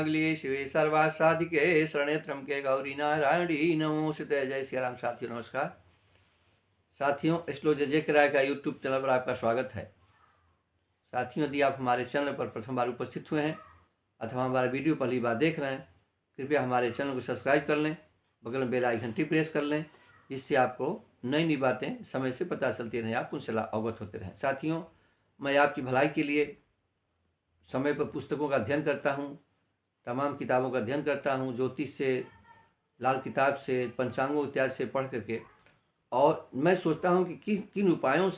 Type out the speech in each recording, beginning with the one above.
मंगले शिवे सर्वा साधिके शरणे त्र्यंबके गौरी नारायणी नमोस्तुते। जय श्री राम। साथियों नमस्कार। साथियों, श्लो जय कराय का यूट्यूब चैनल पर आपका स्वागत है। साथियों, यदि आप हमारे चैनल पर प्रथम बार उपस्थित हुए हैं अथवा हमारा वीडियो पहली बार देख रहे हैं, कृपया हमारे चैनल को सब्सक्राइब कर लें, बगल में बेल आइकन प्रेस कर लें, जिससे आपको नई नई बातें समय से पता चलती रहें, आप उनसे अवगत होते रहें। साथियों, मैं आपकी भलाई के लिए समय पर पुस्तकों का अध्ययन करता हूँ, तमाम किताबों का अध्ययन करता हूँ, ज्योतिष से, लाल किताब से, पंचांगों इत्यादि से पढ़ करके, और मैं सोचता हूँ कि किन उपायों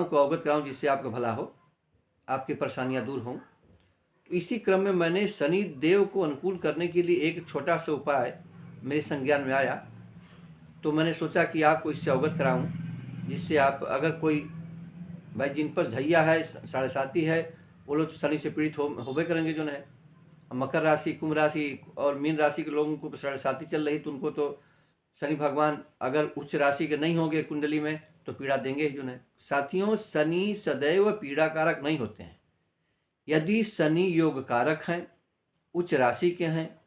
को अवगत कराऊँ जिससे आपका भला हो, आपकी परेशानियाँ दूर हों। तो इसी क्रम में मैंने शनि देव को अनुकूल करने के लिए एक छोटा सा उपाय मेरे संज्ञान में आया, तो मैंने सोचा कि आपको इससे अवगत कराऊँ, जिससे आप, अगर कोई भाई जिन पर ढैया है, साढ़े साती है, वो लोग शनि से पीड़ित होबे करेंगे। जो है मकर राशि, कुंभ राशि और मीन राशि के लोगों को साढ़े साती चल रही, तो उनको तो शनि भगवान अगर उच्च राशि के नहीं होंगे कुंडली में तो पीड़ा देंगे ही। जो है साथियों, शनि सदैव पीड़ा कारक नहीं होते हैं। यदि शनि योग कारक हैं, उच्च राशि के हैं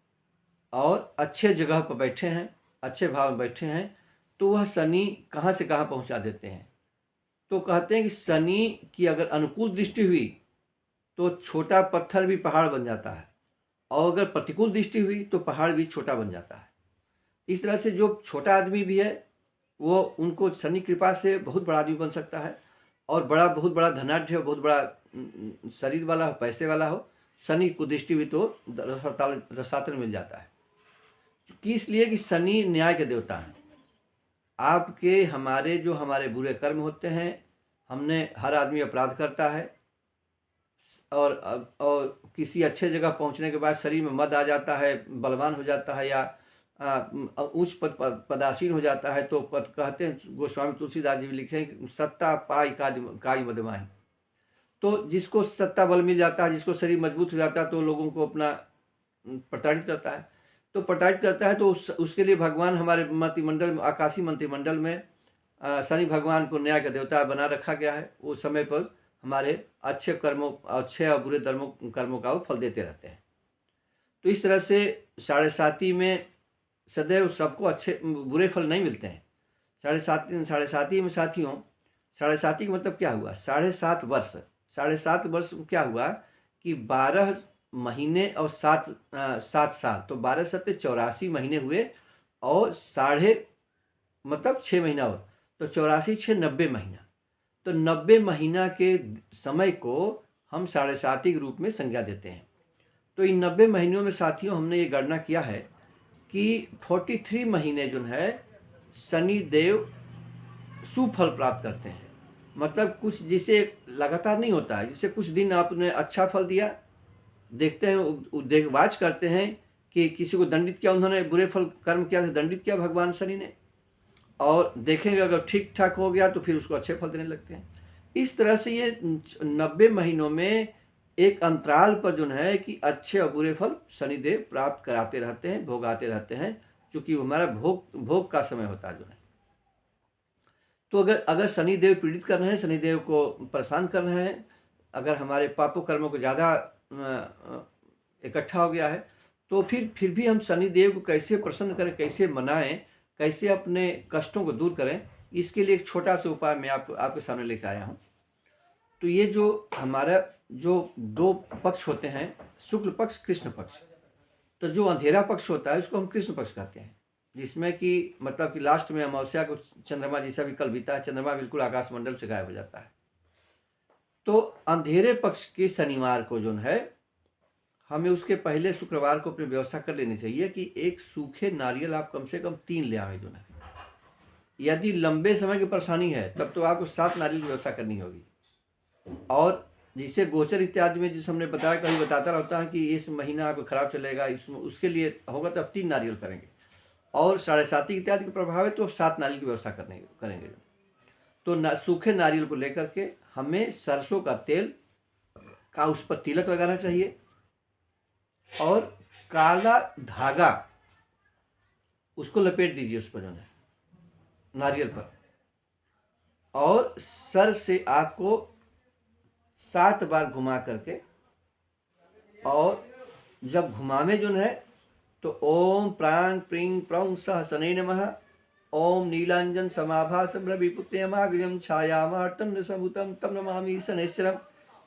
और अच्छे जगह पर बैठे हैं, अच्छे भाव में बैठे हैं, तो वह शनि कहाँ से कहाँ पहुँचा देते हैं। तो कहते हैं कि शनि की अगर अनुकूल दृष्टि हुई तो छोटा पत्थर भी पहाड़ बन जाता है, और अगर प्रतिकूल दृष्टि हुई तो पहाड़ भी छोटा बन जाता है। इस तरह से जो छोटा आदमी भी है, वो उनको शनि कृपा से बहुत बड़ा आदमी बन सकता है, और बहुत बड़ा धनाढ्य हो, बहुत बड़ा शरीर वाला हो, पैसे वाला हो, शनि को दृष्टि हुई तो रसातल मिल जाता है। कि इसलिए कि शनि न्याय के देवता हैं। आपके हमारे बुरे कर्म होते हैं, हर आदमी अपराध करता है, और किसी अच्छे जगह पहुंचने के बाद शरीर में मद आ जाता है, बलवान हो जाता है, या उच्च पदासीन हो जाता है, तो कहते हैं, गोस्वामी तुलसीदास जी भी लिखे, सत्ता पाई काई मदमाही। तो जिसको सत्ता बल मिल जाता है, जिसको शरीर मजबूत हो जाता है, तो लोगों को अपना प्रताड़ित करता है। तो उसके लिए भगवान हमारे मंत्रिमंडल, आकाशीय मंत्रिमंडल में शनि भगवान को न्याय का देवता बना रखा गया है। उस समय पर हमारे अच्छे और बुरे कर्मों का वो फल देते रहते हैं। तो इस तरह से साढ़े साती में सदैव सबको अच्छे बुरे फल नहीं मिलते हैं। साढ़े साती में साथियों, साढ़े साती का मतलब क्या हुआ? 7.5 वर्ष। 7.5 वर्ष में क्या हुआ कि 12 महीने और 7 साल, तो 12 सत्ते 84 महीने हुए, और 6 महीना और, तो 84 6 90 महीना। तो 90 महीना के समय को हम साढ़े साती के रूप में संज्ञा देते हैं। तो इन 90 महीनों में साथियों, हमने ये गणना किया है कि 43 महीने जो है शनि देव सुफल प्राप्त करते हैं। मतलब कुछ जिसे लगातार नहीं होता है, जिसे कुछ दिन आपने अच्छा फल दिया, देखते हैं, देखवाच करते हैं कि किसी को दंडित किया, उन्होंने बुरे फल कर्म किया, दंडित किया भगवान शनि ने, और देखेंगे अगर ठीक ठाक हो गया तो फिर उसको अच्छे फल देने लगते हैं। इस तरह से ये 90 महीनों में एक अंतराल पर जो है कि अच्छे और बुरे फल शनिदेव प्राप्त कराते रहते हैं, भोगाते रहते हैं, क्योंकि हमारा भोग का समय होता है। जो है तो अगर शनिदेव पीड़ित कर रहे हैं, शनिदेव को परेशान कर रहे हैं, अगर हमारे पापों कर्मों को ज़्यादा इकट्ठा हो गया है, तो फिर भी हम शनिदेव को कैसे प्रसन्न करें, कैसे मनाएं, कैसे अपने कष्टों को दूर करें, इसके लिए एक छोटा सा उपाय मैं आपके सामने लेकर आया हूँ। तो ये जो हमारा दो पक्ष होते हैं, शुक्ल पक्ष, कृष्ण पक्ष, तो जो अंधेरा पक्ष होता है उसको हम कृष्ण पक्ष कहते हैं, जिसमें कि मतलब कि लास्ट में अमावस्या को चंद्रमा जैसा भी कल बीता है, चंद्रमा बिल्कुल आकाश मंडल से गायब हो जाता है। तो अंधेरे पक्ष के शनिवार को जो है, हमें उसके पहले शुक्रवार को अपनी व्यवस्था कर लेनी चाहिए कि एक सूखे नारियल आप कम से कम 3 ले आवे। जो है यदि लंबे समय की परेशानी है तब तो आपको 7 नारियल की व्यवस्था करनी होगी। और जिसे गोचर इत्यादि में, जिस हमने बताया, कहीं बताता रहता है कि इस महीना आपको खराब चलेगा, उसके लिए होगा तब 3 नारियल करेंगे, और साढ़े साती इत्यादि के प्रभाव है तो 7 नारियल की व्यवस्था करेंगे। तो सूखे नारियल को लेकर के हमें सरसों का तेल का उस पर तिलक लगाना चाहिए, और काला धागा उसको लपेट दीजिए उस पर, जो है नारियल पर, और सर से आपको 7 बार घुमा करके, और जब घुमावे जो है तो ओम प्रांग प्रीं प्रौं सह शनै नमः, ओम नीलांजन समाभासम रविपुत्रयमाग्र्यम छायामार्तंड समुतम तम नमामि शनैश्चरम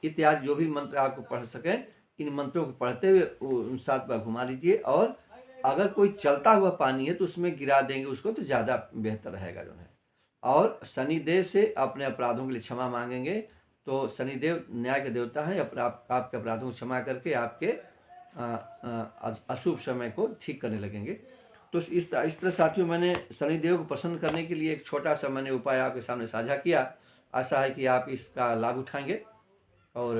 इत्यादि जो भी मंत्र आपको पढ़ सकें, इन मंत्रों को पढ़ते हुए 7 बार घुमा लीजिए। और अगर कोई चलता हुआ पानी है तो उसमें गिरा देंगे उसको तो ज़्यादा बेहतर रहेगा जो है। और शनिदेव से अपने अपराधों के लिए क्षमा मांगेंगे तो शनिदेव न्याय के देवता हैं, आपके अपराधों को क्षमा करके आपके अशुभ समय को ठीक करने लगेंगे। तो इस तरह साथियों मैंने शनिदेव को प्रसन्न करने के लिए एक छोटा सा मैंने उपाय आपके सामने साझा किया। आशा है कि आप इसका लाभ उठाएंगे। और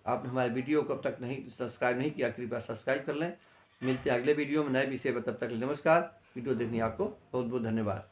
आपने हमारे वीडियो को अब तक सब्सक्राइब नहीं किया, कृपया सब्सक्राइब कर लें। मिलते हैं अगले वीडियो में नए विषय पर, तब तक नमस्कार। वीडियो देखने आपको बहुत बहुत धन्यवाद।